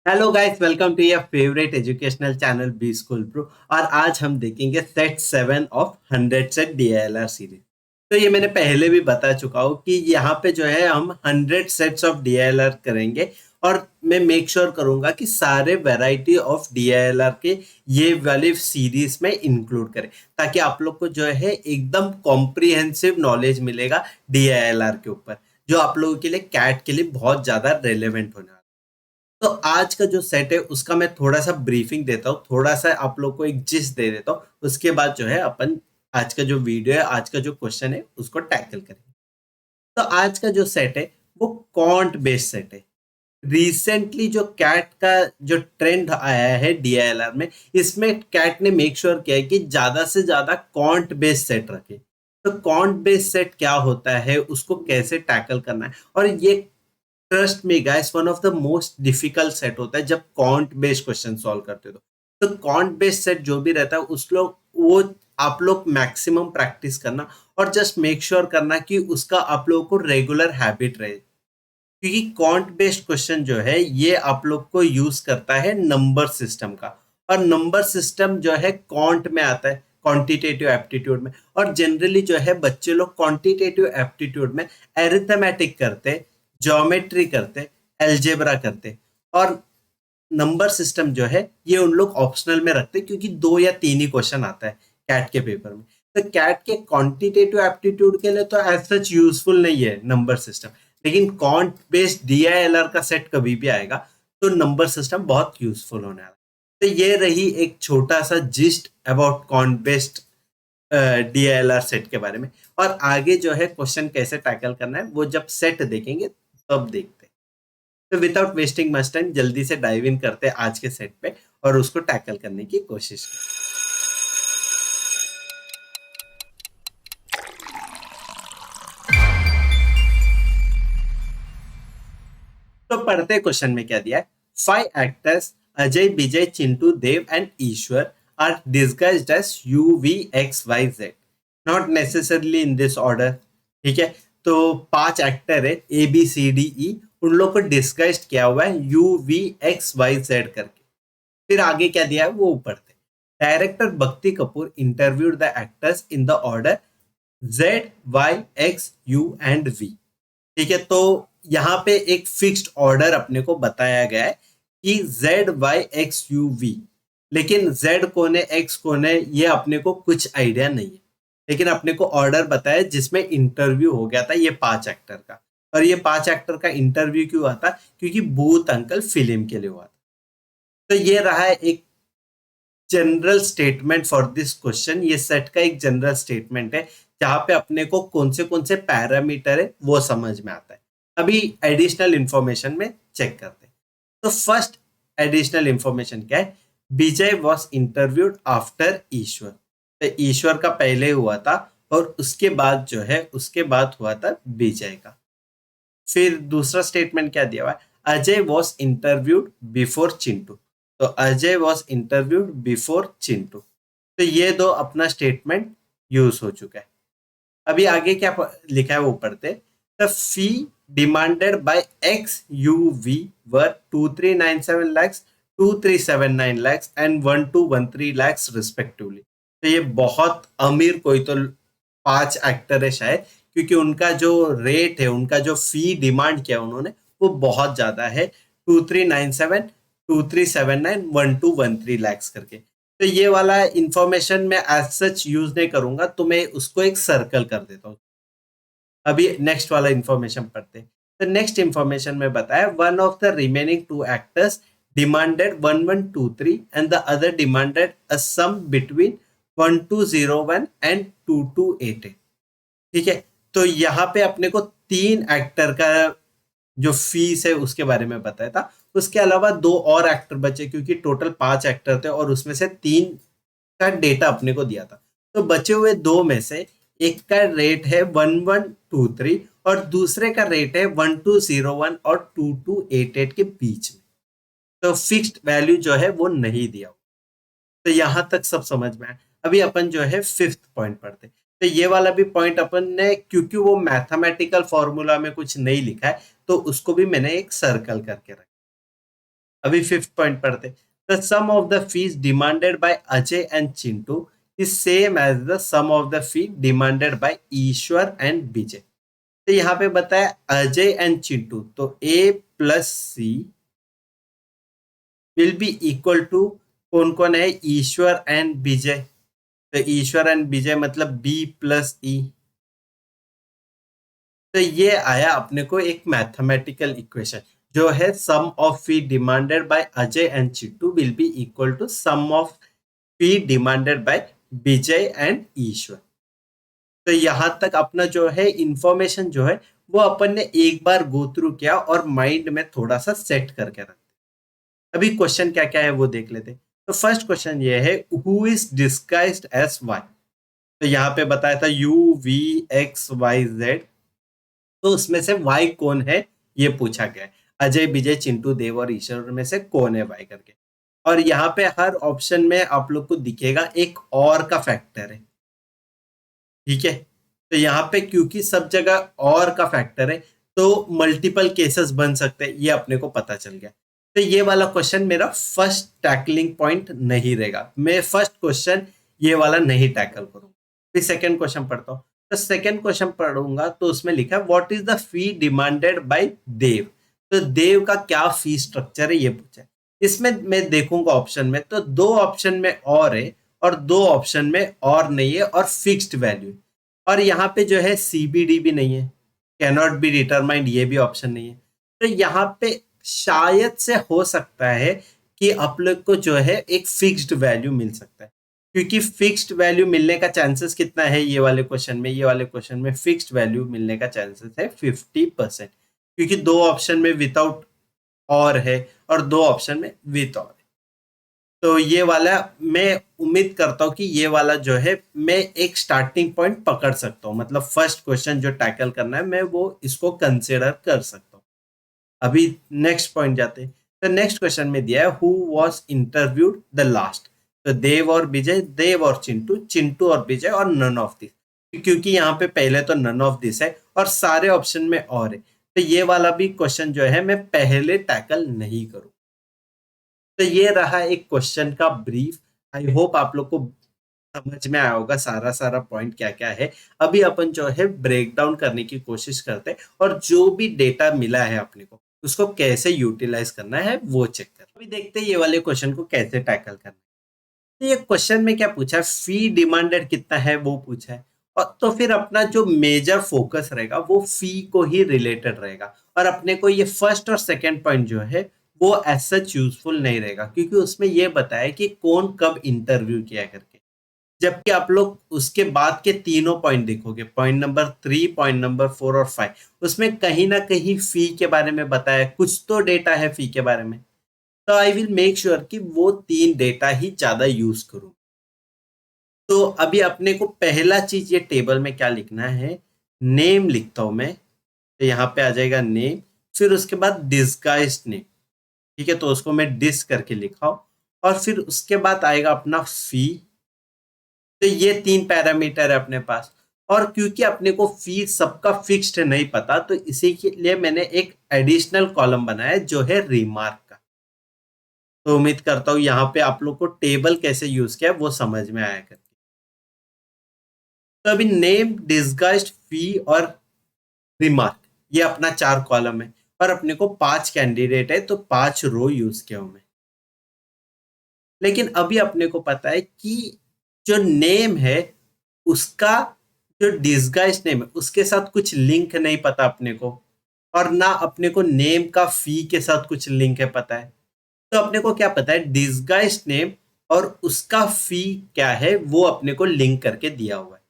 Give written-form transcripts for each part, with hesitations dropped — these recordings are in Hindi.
Hello guys, welcome to your favourite educational channel B school pro. और आज हम देखेंगे set 7 of 100 set DLR series. तो ये मैंने पहले भी बता चुका हूँ कि यहाँ पे जो है हम 100 सेट्स ऑफ डीएलआर करेंगे। और मैं मेक श्योर करूंगा कि सारे वैरायटी ऑफ डीएलआर के ये वाली सीरीज में इंक्लूड करें, ताकि आप लोग को जो है एकदम कॉम्प्रिहेंसिव नॉलेज मिलेगा डीएलआर के ऊपर, जो आप लोगों के लिए कैट के लिए बहुत ज्यादा रेलेवेंट होने वाला है। तो आज का जो सेट है उसका मैं थोड़ा सा ब्रीफिंग देता हूँ, थोड़ा सा आप लोग को एक जिस्ट दे देता हूँ। उसके बाद जो है अपन आज का जो वीडियो है, आज का जो क्वेश्चन है उसको टैकल करेंगे। तो आज का जो सेट है वो कॉन्ट बेस्ड सेट है। रिसेंटली जो कैट का जो ट्रेंड आया है डीआईएलआर में, इसमें कैट ने मेक श्योर किया है कि ज्यादा से ज्यादा कॉन्ट बेस्ड सेट रखे। तो कॉन्ट बेस्ड सेट क्या होता है, उसको कैसे टैकल करना है, और ये trust me guys one of the most difficult set होता है जब कॉन्ट बेस्ड क्वेश्चन सॉल्व करते हो। तो कॉन्ट बेस्ड सेट जो भी रहता है उस लोग वो आप लोग मैक्सिमम प्रैक्टिस करना, और जस्ट मेक श्योर करना कि उसका आप लोगों को रेगुलर हैबिट रहे। क्योंकि कॉन्ट बेस्ड क्वेश्चन जो है ये आप लोग को यूज करता है नंबर सिस्टम का, और नंबर सिस्टम जो है कॉन्ट में आता है, क्वांटिटेटिव एप्टीट्यूड में। और जनरली जो है बच्चे लोग क्वांटिटेटिव एप्टीट्यूड में एरिथमेटिक करते, ज्योमेट्री करते, एल्जेब्रा करते, और नंबर सिस्टम जो है ये उन लोग ऑप्शनल में रखते, क्योंकि 2 या 3 ही क्वेश्चन आता है कैट के पेपर में। तो कैट के क्वांटिटेटिव एप्टीट्यूड के लिए तो एज सच यूजफुल नहीं है नंबर सिस्टम, लेकिन कॉन्ट बेस्ड डीआईएलआर का सेट कभी भी आएगा तो नंबर सिस्टम बहुत यूजफुल होने वाला है। तो ये रही एक छोटा सा gist about can't based DILR set के बारे में। और आगे जो है क्वेश्चन कैसे टैकल करना है वो जब सेट देखेंगे तब देखते हैं। तो विदाउट वेस्टिंग मच टाइम जल्दी से डाइव इन करते हैं आज के सेट पे और उसको टैकल करने की कोशिश करते हैं। तो पढ़ते क्वेश्चन में क्या दिया है। 5 actors Ajay, Vijay, Chintu, Dev and Ishwar are disguised as U V X Y Z, not necessarily in this order. ठीक है, तो 5 एक्टर है A B C D E, उन लोग को डिस्गाइज किया हुआ है U V X Y Z करके। फिर आगे क्या दिया है वो ऊपर थे। Director Bhakti Kapoor interviewed the actors in the order Z Y X U and V. ठीक है, तो यहाँ पे एक फिक्स्ड ऑर्डर अपने को बताया गया है कि Z Y X U V, लेकिन जेड कौन है एक्स कौन है ये अपने को कुछ आइडिया नहीं है। लेकिन अपने को ऑर्डर बताया जिसमें इंटरव्यू हो गया था ये 5 एक्टर का। और ये 5 एक्टर का इंटरव्यू क्यों हुआ था, क्योंकि भूत अंकल फिल्म के लिए हुआ था। तो ये रहा है एक general statement for this question. ये सेट का एक जनरल स्टेटमेंट है जहां पे अपने को कौन से पैरामीटर है वो समझ में आता है। अभी एडिशनल इंफॉर्मेशन में चेक करते हैं। तो फर्स्ट एडिशनल इंफॉर्मेशन क्या है, विजय वॉज इंटरव्यूड आफ्टर ईश्वर। तो ईश्वर का पहले हुआ था और उसके बाद जो है उसके बाद हुआ था विजय का। फिर दूसरा स्टेटमेंट क्या दिया हुआ है, Ajay was interviewed before Chintu. तो Ajay was interviewed before Chintu. तो ये दो अपना स्टेटमेंट यूज हो चुका है। अभी आगे क्या लिखा है वो पढ़ते। The fee demanded by X U V were 2397 lakhs, 2379 lakhs and 1213 lakhs respectively. तो ये बहुत अमीर कोई तो 5 एक्टर है शायद, क्योंकि उनका जो रेट है, उनका जो फी डिमांड किया उन्होंने वो बहुत ज्यादा है, 2397, 2379, 1213 lakhs करके। तो ये वाला इंफॉर्मेशन मैं एज सच यूज नहीं करूंगा, तो मैं उसको एक सर्कल कर देता हूँ। अभी नेक्स्ट वाला इंफॉर्मेशन पढ़ते हैं। तो नेक्स्ट इंफॉर्मेशन में बताया one of the remaining 2 actors demanded 1123 and the other demanded a sum between 1201 and 2288। ठीक है, तो यहाँ पे अपने को 3 एक्टर का जो फीस है उसके बारे में बताया था। उसके अलावा 2 और एक्टर बचे, क्योंकि टोटल 5 एक्टर थे और उसमें से 3 का डेटा अपने को दिया था। तो बचे हुए 2 में से एक का रेट है 1123 और दूसरे का रेट है 1201 और 2288 के बीच में। तो फिक्स्ड वैल्यू जो है वो नहीं दिया। तो यहां तक सब समझ में आया। अभी अपन जो है फिफ्थ पॉइंट पढ़ते। तो ये वाला भी पॉइंट अपन ने, क्योंकि वो मैथमेटिकल फॉर्मूला में कुछ नहीं लिखा है, तो उसको भी मैंने एक सर्कल करके रखा। अभी फिफ्थ पॉइंट पढ़ते। The sum of the fees demanded by Ajay and Chintu is same as the sum of the fee demanded by Ishwar and Vijay. तो यहाँ पे बताया अजय एंड चिंटू, तो A plus C will be equal to कौन कौन है, ईश्वर एंड विजय। तो ईश्वर एंड विजय मतलब बी प्लस ई। तो ये आया अपने को एक मैथमेटिकल इक्वेशन जो है sum of fee demanded by Ajay and Chittu will be equal to sum of fee demanded by Vijay and Ishwar. तो यहां तक अपना जो है इंफॉर्मेशन जो है वो अपन ने एक बार गो थ्रू किया और माइंड में थोड़ा सा सेट करके रखा। अभी क्वेश्चन क्या क्या है वो देख लेते। तो फर्स्ट क्वेश्चन ये है who is disguised as Y. तो यहाँ पे बताया था U V X Y Z, तो उसमें से वाई कौन है ये पूछा गया है। अजय विजय चिंटू देव और ईश्वर में से कौन है वाई करके। और यहाँ पे हर ऑप्शन में आप लोग को दिखेगा एक और का फैक्टर है, ठीक है। तो यहाँ पे क्योंकि सब जगह और का फैक्टर है तो मल्टीपल केसेस बन सकते हैं, ये अपने को पता चल गया। तो ये वाला क्वेश्चन मेरा फर्स्ट टैकलिंग पॉइंट नहीं रहेगा, मैं फर्स्ट क्वेश्चन ये वाला नहीं टैकल करूंगा। फिर सेकंड क्वेश्चन पढ़ता हूँ। तो सेकंड क्वेश्चन पढ़ूंगा तो उसमें लिखा है what is the fee demanded by Dev. तो देव का क्या फी स्ट्रक्चर है ये पूछा है। इसमें मैं देखूंगा ऑप्शन में तो दो ऑप्शन में और है और दो ऑप्शन में और नहीं है और फिक्स्ड वैल्यू। और यहाँ पे जो है सीबीडी भी नहीं है, कैनॉट बी डिटरमाइंड ये भी ऑप्शन नहीं है। तो यहाँ पे शायद से हो सकता है कि आप लोग को जो है एक फिक्स्ड वैल्यू मिल सकता है, क्योंकि फिक्स्ड वैल्यू मिलने का चांसेस कितना है ये वाले क्वेश्चन में, ये वाले क्वेश्चन में फिक्स्ड वैल्यू मिलने का चांसेस है 50%, क्योंकि दो ऑप्शन में विदाउट और है और दो ऑप्शन में विद और। तो ये वाला मैं उम्मीद करता हूँ कि ये वाला जो है मैं एक स्टार्टिंग पॉइंट पकड़ सकता हूँ, मतलब फर्स्ट क्वेश्चन जो टैकल करना है मैं वो इसको कंसिडर कर सकता हूँ। अभी नेक्स्ट पॉइंट जाते हैं। तो नेक्स्ट क्वेश्चन में दिया है who was interviewed the last. तो देव और विजय, देव और चिंटू, चिंटू और विजय और नन ऑफ दिस, क्योंकि यहाँ पे पहले तो नन ऑफ दिस है और सारे ऑप्शन में और है, तो ये वाला भी क्वेश्चन जो है मैं पहले टैकल नहीं करूँ। तो ये रहा एक क्वेश्चन का ब्रीफ। आई होप आप लोग को समझ में आया होगा सारा सारा पॉइंट क्या क्या है। अभी अपन जो है ब्रेक डाउन करने की कोशिश करते हैं और जो भी डेटा मिला है अपने को उसको कैसे यूटिलाइज करना है वो चेक कर। अभी देखते हैं ये वाले क्वेश्चन को कैसे टैकल करना है। तो ये क्वेश्चन में क्या पूछा है, फी डिमांडेड कितना है वो पूछा है। और तो फिर अपना जो मेजर फोकस रहेगा वो फी को ही रिलेटेड रहेगा और अपने को ये फर्स्ट और सेकंड पॉइंट जो है वो एज सच यूजफुल नहीं रहेगा, क्योंकि उसमें ये बताया कि कौन कब इंटरव्यू किया करके। जबकि आप लोग उसके बाद के तीनों पॉइंट देखोगे, पॉइंट नंबर 3, पॉइंट नंबर 4 और 5, उसमें कहीं ना कहीं फी के बारे में बताया, कुछ तो डेटा है फी के बारे में। तो आई विल मेक श्योर कि वो तीन डेटा ही ज्यादा यूज करूं। तो अभी अपने को पहला चीज ये टेबल में क्या लिखना है, नेम लिखता हूं मैं। तो यहाँ पे आ जाएगा नेम, फिर उसके बाद डिस्गाइज्ड नेम, ठीक है, तो उसको मैं डिस करके लिखा हूं। और फिर उसके बाद आएगा अपना फी। तो ये तीन पैरामीटर है अपने पास। और क्योंकि अपने को फीस सबका फिक्स्ड नहीं पता तो इसी के लिए मैंने एक एडिशनल कॉलम बनाया है जो है रिमार्क का। तो उम्मीद करता हूँ यहाँ पे आप लोग को टेबल कैसे यूज किया है वो समझ में आया करके। तो अभी नेम, डिस्गाइज्ड, फी और रिमार्क, ये अपना चार कॉलम है और अपने को 5 कैंडिडेट है तो 5 रो यूज किया हूं मैं। लेकिन अभी अपने को पता है कि जो नेम है उसका जो डिस्गाइज नेम है उसके साथ कुछ लिंक नहीं पता अपने को, और ना अपने को नेम का फी के साथ कुछ लिंक है पता है। तो अपने को क्या पता है, डिस्गाइज नेम और उसका फी क्या है वो अपने को लिंक करके दिया हुआ है।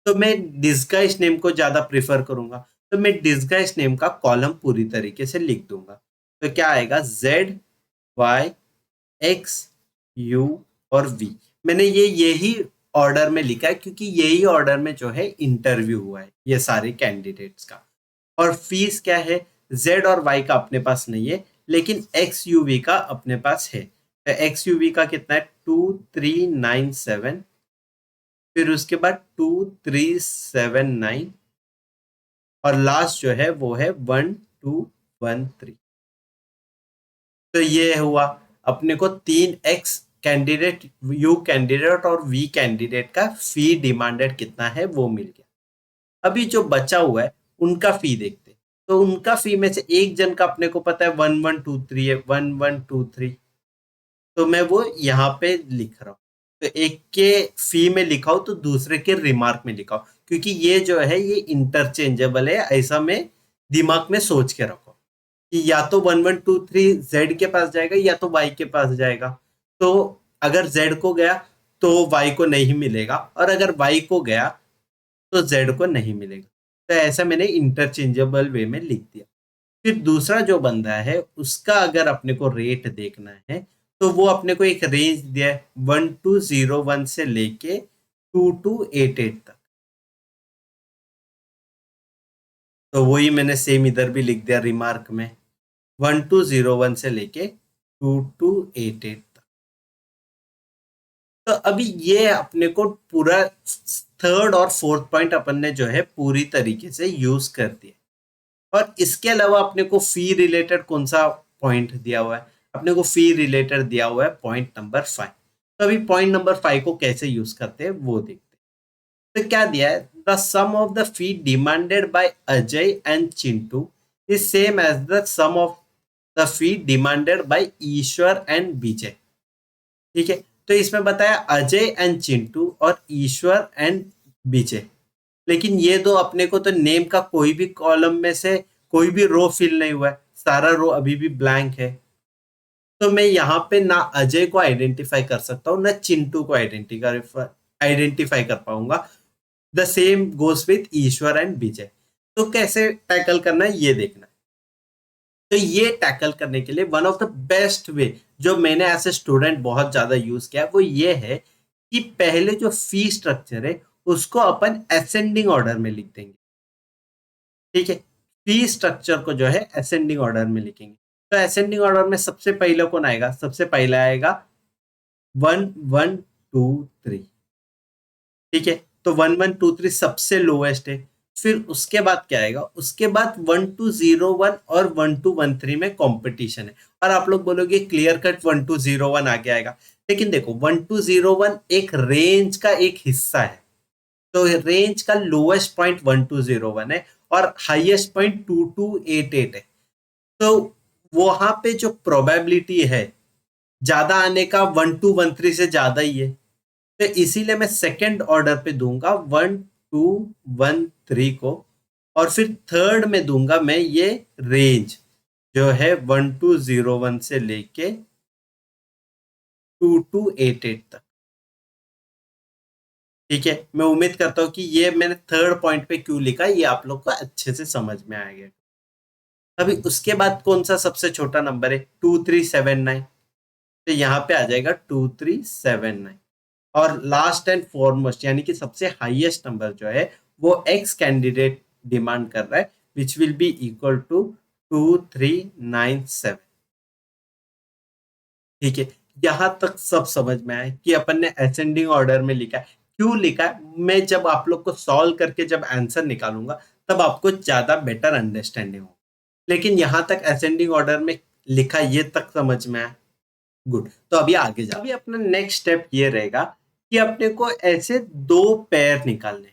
तो मैं डिस्गाइज नेम को ज्यादा प्रेफर करूंगा, तो मैं डिस्गाइज नेम का कॉलम पूरी तरीके से लिख दूंगा। तो क्या आएगा, जेड वाई एक्स यू और वी। मैंने ये यही ऑर्डर में लिखा है क्योंकि यही ऑर्डर में जो है इंटरव्यू हुआ है ये सारे कैंडिडेट्स का। और फीस क्या है, जेड और वाई का अपने पास नहीं है लेकिन एक्स यू वी का अपने पास है। तो एक्स यू वी का कितना है, 2397, फिर उसके बाद 2379 और लास्ट जो है वो है 1213। तो ये हुआ अपने को 3x कैंडिडेट, यू कैंडिडेट और वी कैंडिडेट का फी डिमांडेड कितना है वो मिल गया। अभी जो बचा हुआ है उनका फी देखते हैं। तो उनका फी में से एक जन का अपने को पता है 1123 है, 1123। तो मैं वो यहाँ पे लिख रहा हूँ। तो एक के फी में लिखा हो तो दूसरे के रिमार्क में लिखा हो, क्योंकि ये जो है ये इंटरचेंजेबल है, ऐसा में दिमाग में सोच के रखो कि या तो 1123 जेड के पास जाएगा या तो वाई के पास जाएगा। तो अगर जेड को गया तो वाई को नहीं मिलेगा, और अगर वाई को गया तो जेड को नहीं मिलेगा। तो ऐसा मैंने इंटरचेंजेबल वे में लिख दिया। फिर दूसरा जो बंदा है उसका अगर अपने को रेट देखना है तो वो अपने को एक रेंज दिया है 1201 से लेके 2288 तक। तो वही मैंने सेम इधर भी लिख दिया रिमार्क में, 1201 से लेके 2288 तक। तो अभी ये अपने को पूरा थर्ड और फोर्थ पॉइंट अपन ने जो है पूरी तरीके से यूज कर दिया। और इसके अलावा अपने को फी रिलेटेड कौन सा पॉइंट दिया हुआ है? अपने को फी रिलेटेड दिया हुआ है पॉइंट नंबर 5। तो अभी पॉइंट नंबर 5 को कैसे यूज करते हैं वो देखते हैं। तो क्या दिया है, the sum of the fee demanded by Ajay and Chintu is same as the sum of the fee demanded by Ishwar and Vijay. ठीक है, तो इसमें बताया अजय एंड चिंटू और ईश्वर एंड विजय। लेकिन ये दो अपने को तो नेम का कोई भी कॉलम में से कोई भी रो फिल नहीं हुआ है, सारा रो अभी भी ब्लैंक है। तो मैं यहाँ पे ना अजय को आइडेंटिफाई कर सकता हूँ ना चिंटू को आइडेंटिफाई कर पाऊंगा। The same goes with Ishwar and Vijay. तो कैसे टैकल करना है ये देखना है। तो ये टैकल करने के लिए one of the best way जो मैंने एज ए स्टूडेंट बहुत ज्यादा यूज किया वो ये है कि पहले जो फी स्ट्रक्चर है उसको अपन असेंडिंग ऑर्डर में लिख देंगे। ठीक है, फी स्ट्रक्चर को जो है असेंडिंग ऑर्डर में लिखेंगे। तो असेंडिंग ऑर्डर में सबसे पहले कौन आएगा? सबसे पहले आएगा 1123। ठीक है, तो 1123 सबसे लोएस्ट है। फिर उसके बाद क्या आएगा? उसके बाद 1201 और 1213 में कंपटीशन है। और आप लोग बोलोगे क्लियर कट 1201 आगे आएगा, लेकिन देखो 1201 एक रेंज का एक हिस्सा है। तो रेंज का लोएस्ट पॉइंट 1201 है और हाईएस्ट पॉइंट 2288 है। तो वहां पे जो प्रोबेबिलिटी है ज्यादा आने का 1213 से ज्यादा ही है। तो इसीलिए मैं सेकंड ऑर्डर पे दूंगा 1213 को, और फिर थर्ड में दूंगा मैं ये रेंज जो है 1201 से लेके 2288 तक। ठीक है, मैं उम्मीद करता हूँ कि ये मैंने थर्ड पॉइंट पे क्यों लिखा ये आप लोग को अच्छे से समझ में आ गया। अभी उसके बाद कौन सा सबसे छोटा नंबर है? 2379। तो यहाँ पे आ जाएगा 2379। और लास्ट एंड फॉरमोस्ट यानी कि सबसे हाईएस्ट नंबर जो है वो एक्स कैंडिडेट डिमांड कर रहा है, which will be equal to 2397। ठीक है, यहां तक सब समझ में आया कि अपन ने असेंडिंग ऑर्डर में लिखा है। क्यों लिखा है मैं जब आप लोग को सॉल्व करके जब आंसर निकालूंगा तब आपको ज्यादा बेटर अंडरस्टैंडिंग हो। लेकिन यहां तक असेंडिंग ऑर्डर में लिखा ये तक समझ में आया। गुड, तो अभी आगे जा। अभी अपना नेक्स्ट स्टेप ये रहेगा कि अपने को ऐसे दो पेयर निकालने।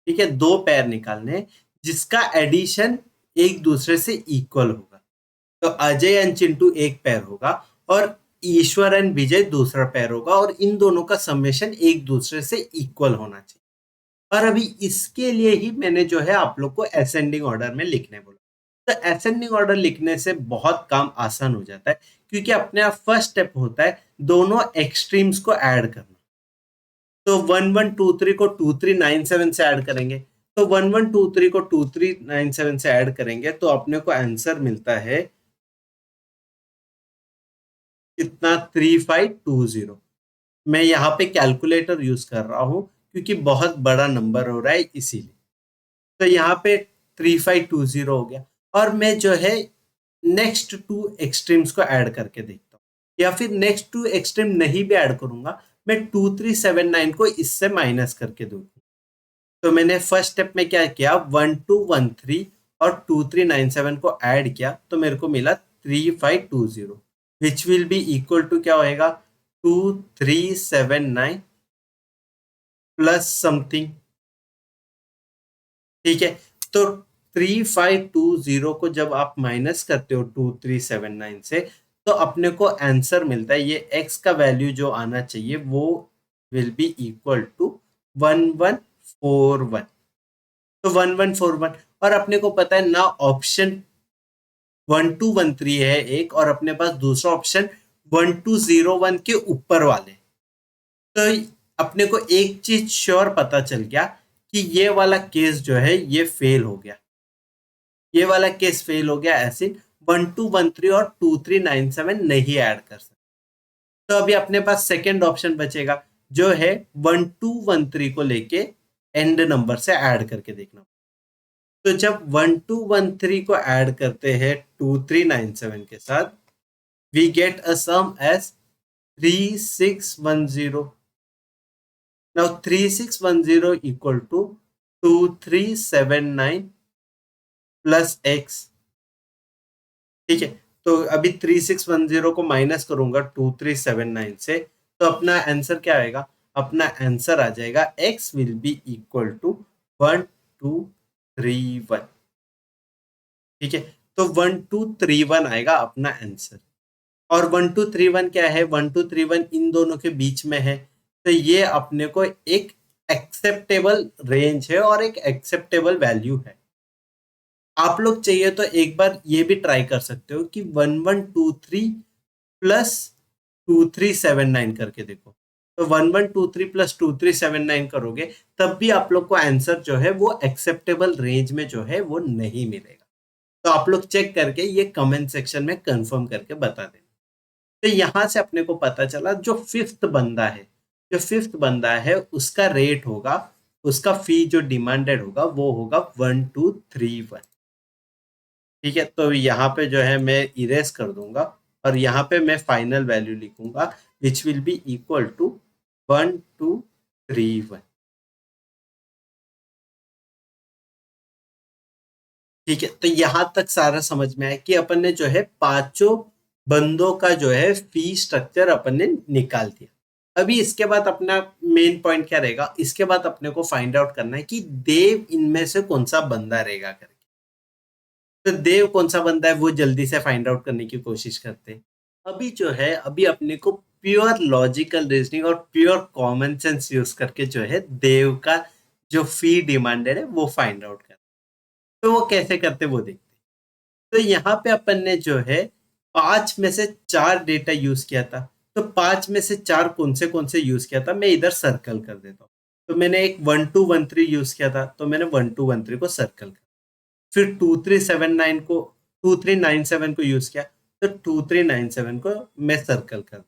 ठीक है, दो पेयर निकालने जिसका एडिशन एक दूसरे से इक्वल होगा। तो अजय एंड चिंटू एक पेयर होगा और ईश्वर एंड विजय दूसरा पेयर होगा, और इन दोनों का समेशन एक दूसरे से इक्वल होना चाहिए। और अभी इसके लिए ही मैंने जो है आप लोग को असेंडिंग ऑर्डर में लिखने बोला। तो असेंडिंग ऑर्डर लिखने से बहुत काम आसान हो जाता है, क्योंकि अपने आप फर्स्ट स्टेप होता है दोनों एक्सट्रीम्स को ऐड करना। तो 1123 को 2397 से ऐड करेंगे। तो 1123 को 2397 से ऐड करेंगे तो अपने को आंसर मिलता है कितना? 3520। मैं यहाँ पे कैलकुलेटर यूज कर रहा हूँ क्योंकि बहुत बड़ा नंबर हो रहा है इसीलिए। तो यहाँ पे 3520 हो गया। और मैं जो है नेक्स्ट टू एक्सट्रीम्स को ऐड करके देखता हूँ, या फिर नेक्स्ट टू एक्सट्रीम नहीं भी ऐड करूंगा, मैं 2379 को इससे माइनस करके दूंगा। तो मैंने फर्स्ट स्टेप में क्या किया, 1213 और 2397 को ऐड किया तो मेरे को मिला 3520। Which will be equal to क्या होएगा 2379 प्लस समथिंग। ठीक है, तो 3520 को जब आप माइनस करते हो 2379 से, तो अपने को आंसर मिलता है, ये x का वैल्यू जो आना चाहिए वो विल बी इक्वल टू 1141। तो 1141, और अपने को पता है ना ऑप्शन 1213 है एक, और अपने पास दूसरा ऑप्शन 1201 के ऊपर वाले। तो अपने को एक चीज श्योर पता चल गया कि ये वाला केस जो है ये फेल हो गया, ये वाला केस फेल हो गया, ऐसे 1213 और 2397 नहीं ऐड कर सकते। तो अभी अपने पास सेकेंड ऑप्शन बचेगा जो है 1213 को लेके एंड नंबर से ऐड करके देखना। तो जब 1213 को ऐड करते हैं 2397 के साथ, we get a sum as 3610। Now 3610 equal to 2379 plus X. ठीक है, तो अभी 3610 को माइनस करूंगा 2379 से, तो अपना आंसर क्या आएगा, अपना आंसर आ जाएगा x will be equal to 1231। ठीक है, तो 1231 आएगा अपना आंसर। और 1231 क्या है, 1231 इन दोनों के बीच में है, तो ये अपने को एक एक्सेप्टेबल रेंज है और एक एक्सेप्टेबल वैल्यू है। आप लोग चाहिए तो एक बार ये भी ट्राई कर सकते हो कि 1123 प्लस 2379 करके देखो। तो 1123 प्लस 2379 करोगे तब भी आप लोग को आंसर जो है वो एक्सेप्टेबल रेंज में जो है वो नहीं मिलेगा। तो आप लोग चेक करके ये कमेंट सेक्शन में कंफर्म करके बता देना। तो यहां से अपने को पता चला जो फिफ्थ बंदा है, जो फिफ्थ बंदा है उसका रेट होगा, उसका फी जो डिमांडेड होगा वो होगा 1231। ठीक है, तो यहाँ पे जो है मैं इरेज कर दूंगा और यहाँ पे मैं फाइनल वैल्यू लिखूंगा which will be equal to 1231। ठीक है, तो यहां तक सारा समझ में आया कि अपन ने जो है पांचों बंदों का जो है फी स्ट्रक्चर अपन ने निकाल दिया। अभी इसके बाद अपना मेन पॉइंट क्या रहेगा, इसके बाद अपने को फाइंड आउट करना है कि देव इनमें से कौन सा बंदा रहेगा करके। तो देव कौन सा बंदा है वो जल्दी से फाइंड आउट करने की कोशिश करते हैं। अभी जो है, अभी अपने को प्योर लॉजिकल रीजनिंग और प्योर कॉमन सेंस यूज करके जो है देव का जो फी डिमांडेड है वो फाइंड आउट करते। तो वो कैसे करते वो देखते। तो यहाँ पे अपन ने जो है पांच में से चार डेटा यूज किया था। तो पांच में से चार कौन से यूज किया था मैं इधर सर्कल कर देता हूँ। तो मैंने एक 1213 यूज किया था, तो मैंने 1213 को सर्कल कर, फिर 2379 को 2397 को यूज किया, तो 2397 को मैं सर्कल कर दिया।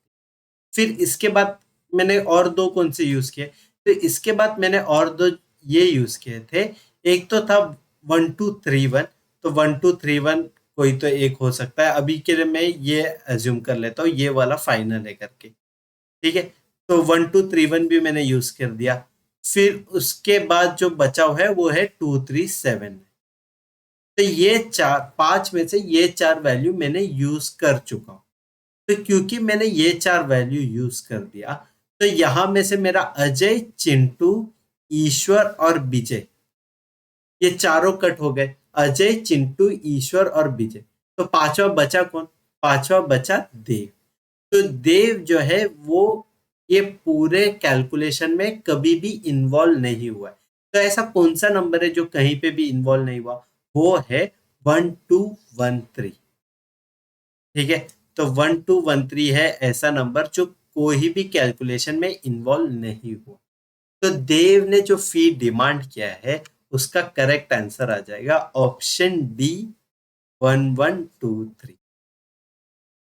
फिर इसके बाद मैंने और दो कौन से यूज किए, तो इसके बाद मैंने और दो ये यूज किए थे। एक तो था 1231, तो 1231 कोई तो एक हो सकता है, अभी के लिए मैं ये एज्यूम कर लेता हूँ ये वाला फाइनल है करके। ठीक है, तो 1231 भी मैंने यूज कर दिया। फिर उसके बाद जो बचाव है वो है 237। तो ये चार, पांच में से ये चार वैल्यू मैंने यूज कर चुका हूं। तो क्योंकि मैंने ये चार वैल्यू यूज कर दिया, तो यहां में से मेरा अजय, चिंटू, ईश्वर और विजय, ये चारों कट हो गए। अजय, चिंटू, ईश्वर और विजय। तो पांचवा बचा कौन, पांचवा बचा देव। तो देव जो है वो ये पूरे कैलकुलेशन में कभी भी इन्वॉल्व नहीं हुआ है। तो ऐसा कौन सा नंबर है जो कहीं पे भी इन्वॉल्व नहीं हुआ, वो है 1213। ठीक है, तो 1213 है ऐसा नंबर जो कोई भी कैलकुलेशन में इन्वॉल्व नहीं हुआ। तो देव ने जो फी डिमांड किया है उसका करेक्ट आंसर आ जाएगा ऑप्शन डी 1123।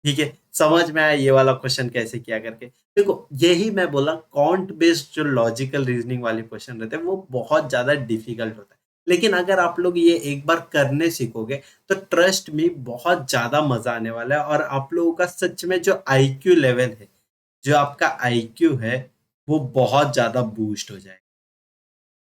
ठीक है, समझ में आया ये वाला क्वेश्चन कैसे किया करके। देखो यही मैं बोला, कॉन्ट बेस्ड जो लॉजिकल रीजनिंग वाले क्वेश्चन रहते हैं वो बहुत ज्यादा डिफिकल्ट होता है, लेकिन अगर आप लोग ये एक बार करने सीखोगे तो ट्रस्ट में बहुत ज्यादा मजा आने वाला है, और आप लोगों का सच में जो आईक्यू लेवल है, जो आपका आईक्यू है वो बहुत ज्यादा बूस्ट हो जाएगा।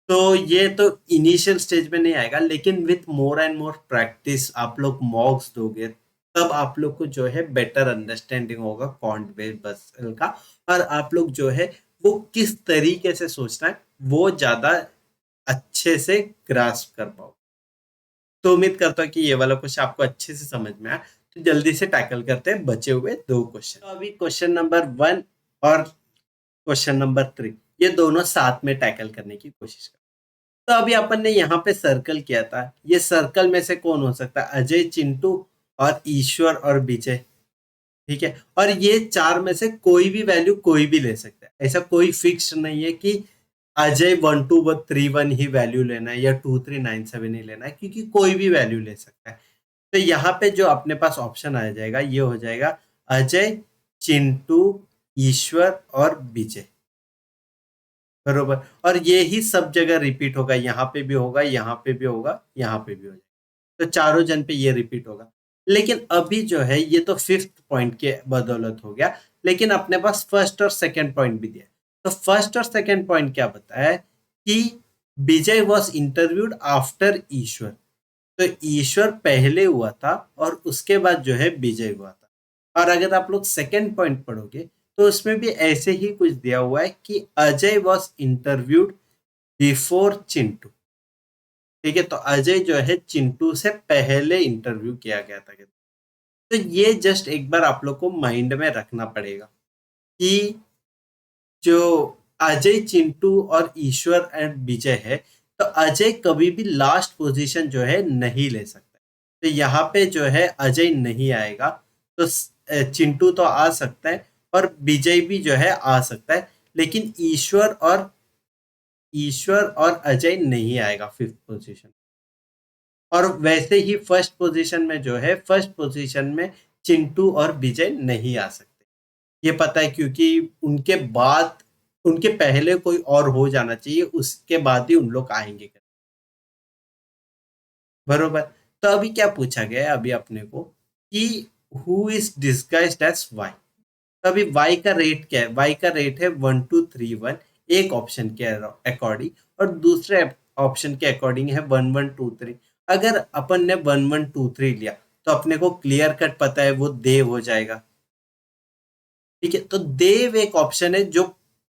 तो ये तो इनिशियल स्टेज में नहीं आएगा, लेकिन with more and more practice आप लोग मॉक्स दोगे तब आप लोग को जो है बेटर अंडरस्टैंडिंग होगा कॉन्ट बेस्ड बसल का, और आप लोग जो है वो किस तरीके से सोचना है वो ज्यादा अच्छे से ग्रास्प कर पाओ। तो उम्मीद करता हूँ कि ये वाला क्वेश्चन आपको अच्छे से समझ में आया। तो जल्दी से टैकल करते हैं बचे हुए 2 क्वेश्चन। तो अभी क्वेश्चन नंबर 1 और क्वेश्चन नंबर 3 ये दोनों साथ में टैकल करने की कोशिश करें। तो अभी अपन ने यहाँ पे सर्कल किया था, ये सर्कल में से कौन हो सकता है? अजय, चिंटू और ईश्वर और विजय। ठीक है, और ये 4 में से कोई भी वैल्यू कोई भी ले सकता है, ऐसा कोई फिक्स नहीं है कि अजय 1231 ही वैल्यू लेना है या 2397 ही लेना है, क्योंकि कोई भी वैल्यू ले सकता है। तो यहाँ पे जो अपने पास ऑप्शन आ जाएगा ये हो जाएगा अजय, चिंटू, ईश्वर और विजय। बरोबर, और ये ही सब जगह रिपीट होगा, यहाँ पे भी होगा, यहाँ पे भी होगा, यहाँ पे भी हो जाएगा। तो चारों जन पे ये रिपीट होगा। लेकिन अभी जो है ये तो 5th पॉइंट के बदौलत हो गया, लेकिन अपने पास फर्स्ट और सेकंड पॉइंट भी दिया। तो फर्स्ट और सेकंड पॉइंट क्या बताया कि विजय वॉज इंटरव्यूड आफ्टर ईश्वर। तो ईश्वर पहले हुआ था और उसके बाद जो है विजय हुआ था। और अगर आप लोग सेकंड पॉइंट पढ़ोगे तो उसमें भी ऐसे ही कुछ दिया हुआ है कि Ajay was interviewed before Chintu. ठीक है, तो अजय जो है चिंटू से पहले इंटरव्यू किया गया था। तो ये जस्ट एक बार आप लोग को माइंड में रखना पड़ेगा कि जो अजय, चिंटू और ईश्वर एंड विजय है, तो अजय कभी भी लास्ट पोजीशन जो है नहीं ले सकता। तो यहाँ पे जो है अजय नहीं आएगा, तो चिंटू तो आ सकता है और विजय भी जो है आ सकता है, लेकिन ईश्वर और अजय नहीं आएगा 5th पोजीशन। और वैसे ही फर्स्ट पोजीशन में जो है, फर्स्ट पोजीशन में चिंटू और विजय नहीं आ सकते। ये पता है क्योंकि उनके बाद, उनके पहले कोई और हो जाना चाहिए, उसके बाद ही उन लोग आएंगे। बरोबर। तो अभी क्या पूछा गया है अभी अपने को कि who is disguised as Y. तो अभी वाई का रेट क्या है? वाई का रेट है 1231 एक ऑप्शन के अकॉर्डिंग, और दूसरे ऑप्शन के अकॉर्डिंग है 1123। अगर अपन ने 1123 लिया तो अपने को क्लियर कट पता है वो देव हो जाएगा। ठीक है, तो देव एक ऑप्शन है जो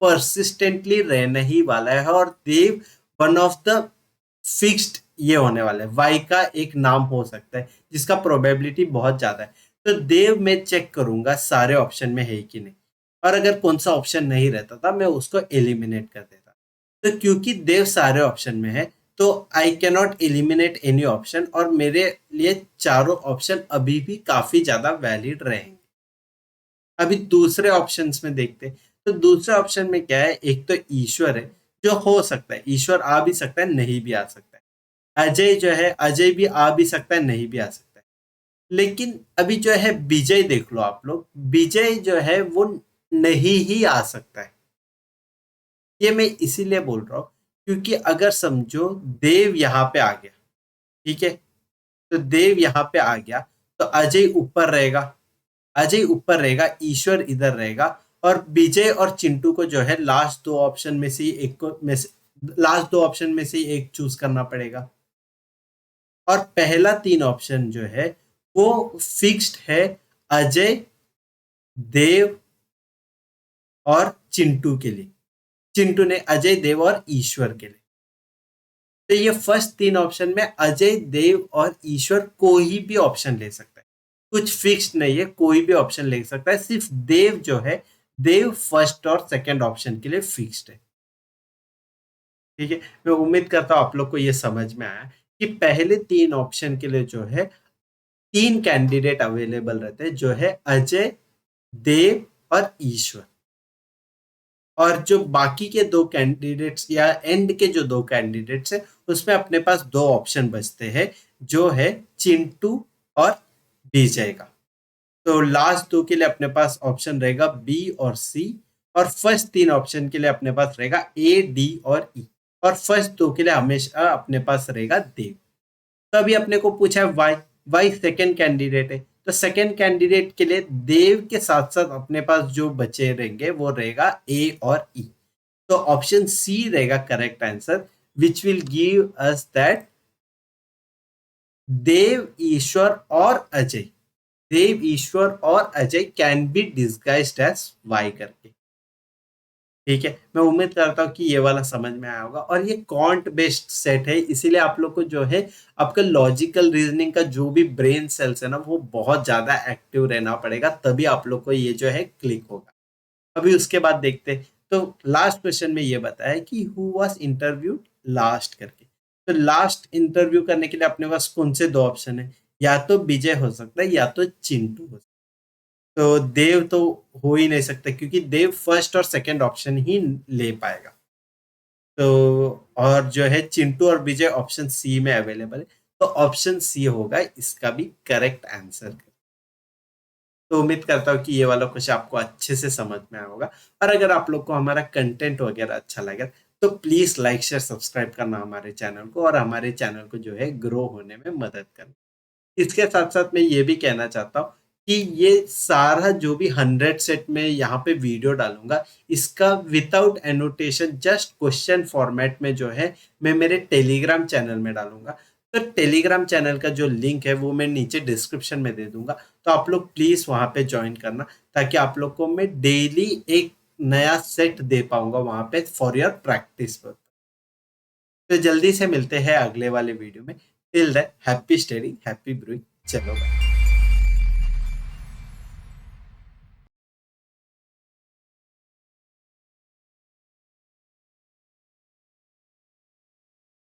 परसिस्टेंटली रहने ही वाला है, और देव वन ऑफ द फिक्स्ड ये होने वाला है, वाई का एक नाम हो सकता है जिसका प्रोबेबिलिटी बहुत ज्यादा है। तो देव मैं चेक करूंगा सारे ऑप्शन में है कि नहीं, और अगर कौन सा ऑप्शन नहीं रहता था मैं उसको एलिमिनेट कर देता। तो क्योंकि देव सारे ऑप्शन में है तो I cannot eliminate any option, और मेरे लिए चारों ऑप्शन अभी भी काफी ज्यादा वैलिड रहेंगे। अभी दूसरे ऑप्शंस में देखते हैं। तो दूसरे ऑप्शन में क्या है? एक तो ईश्वर है जो हो सकता है, ईश्वर आ भी सकता है नहीं भी आ सकता है। अजय जो है, अजय भी आ भी सकता है नहीं भी आ सकता है। लेकिन अभी जो है विजय देख लो आप लोग, विजय जो है वो नहीं ही आ सकता है। ये मैं इसीलिए बोल रहा हूं क्योंकि अगर समझो देव यहाँ पे आ गया, ठीक है, तो देव यहाँ पे आ गया तो अजय ऊपर रहेगा, अजय ऊपर रहेगा, ईश्वर इधर रहेगा, और विजय और चिंटू को जो है लास्ट दो ऑप्शन में से एक को में से लास्ट दो ऑप्शन में से एक चूज करना पड़ेगा। और पहला 3 ऑप्शन जो है वो फिक्स्ड है अजय, देव और चिंटू के लिए। चिंटू ने अजय, देव और ईश्वर के लिए। तो ये फर्स्ट 3 ऑप्शन में अजय, देव और ईश्वर कोई भी ऑप्शन ले सकता है, कुछ फिक्स्ड नहीं है, कोई भी ऑप्शन ले सकता है। सिर्फ देव जो है, देव फर्स्ट और सेकंड ऑप्शन के लिए फिक्स्ड है। ठीक है, मैं उम्मीद करता हूं आप लोग को ये समझ में आया कि पहले 3 ऑप्शन के लिए जो है 3 कैंडिडेट अवेलेबल रहते हैं, जो है अजय, देव और ईश्वर। और जो बाकी के 2 कैंडिडेट्स या एंड के जो 2 कैंडिडेट्स है उसमें अपने पास 2 ऑप्शन बचते हैं, जो है चिंटू और विजय का। तो लास्ट 2 के लिए अपने पास ऑप्शन रहेगा बी और सी, और फर्स्ट 3 ऑप्शन के लिए अपने पास रहेगा ए, डी और ई, और फर्स्ट 2 के लिए हमेशा अपने पास रहेगा देव। तो अभी अपने को पूछा है वाई, वाई सेकेंड कैंडिडेट है, तो सेकेंड कैंडिडेट के लिए देव के साथ साथ अपने पास जो बचे रहेंगे वो रहेगा ए और ई। तो ऑप्शन सी रहेगा correct answer, which will give us that Dev, Ishwar और अजय देव, ईश्वर और Ajay can be disguised as Y करके। ठीक है, मैं उम्मीद करता हूँ कि ये वाला समझ में आया होगा। और ये क्वांट बेस्ड सेट है, इसीलिए आप लोग को जो है आपका लॉजिकल रीजनिंग का जो भी ब्रेन सेल्स है ना, वो बहुत ज्यादा एक्टिव रहना पड़ेगा, तभी आप लोग को ये जो है क्लिक होगा। अभी उसके बाद देखते हैं। तो लास्ट क्वेश्चन में ये बताया कि हु वाज इंटरव्यू लास्ट करके। तो लास्ट इंटरव्यू करने के लिए अपने पास कौन से दो ऑप्शन है? या तो विजय हो सकता है या तो चिंटू हो सकता है। तो देव तो हो ही नहीं सकता, क्योंकि देव फर्स्ट और सेकंड ऑप्शन ही ले पाएगा। तो और जो है चिंटू और विजय ऑप्शन सी में अवेलेबल है, तो ऑप्शन सी होगा इसका भी करेक्ट आंसर। तो उम्मीद करता हूँ कि ये वाला क्वेश्चन आपको अच्छे से समझ में आया होगा। और अगर आप लोग को हमारा कंटेंट वगैरह अच्छा लगे तो प्लीज लाइक शेयर सब्सक्राइब करना हमारे चैनल को, और हमारे चैनल को जो है ग्रो होने में मदद करना। इसके साथ साथ मैं ये भी कहना चाहता हूँ कि ये सारा जो भी 100 सेट में यहाँ पे वीडियो डालूंगा, इसका without annotation just question format में जो है मैं मेरे टेलीग्राम चैनल में डालूंगा। तो टेलीग्राम चैनल का जो लिंक है वो मैं नीचे डिस्क्रिप्शन में दे दूंगा, तो आप लोग प्लीज वहां पे ज्वाइन करना, ताकि आप लोग को मैं डेली एक नया सेट दे पाऊंगा वहां पे फॉर योर प्रैक्टिस पर। तो जल्दी से मिलते हैं अगले वाले वीडियो में। Till that happy study, happy brewing. चलो बाय।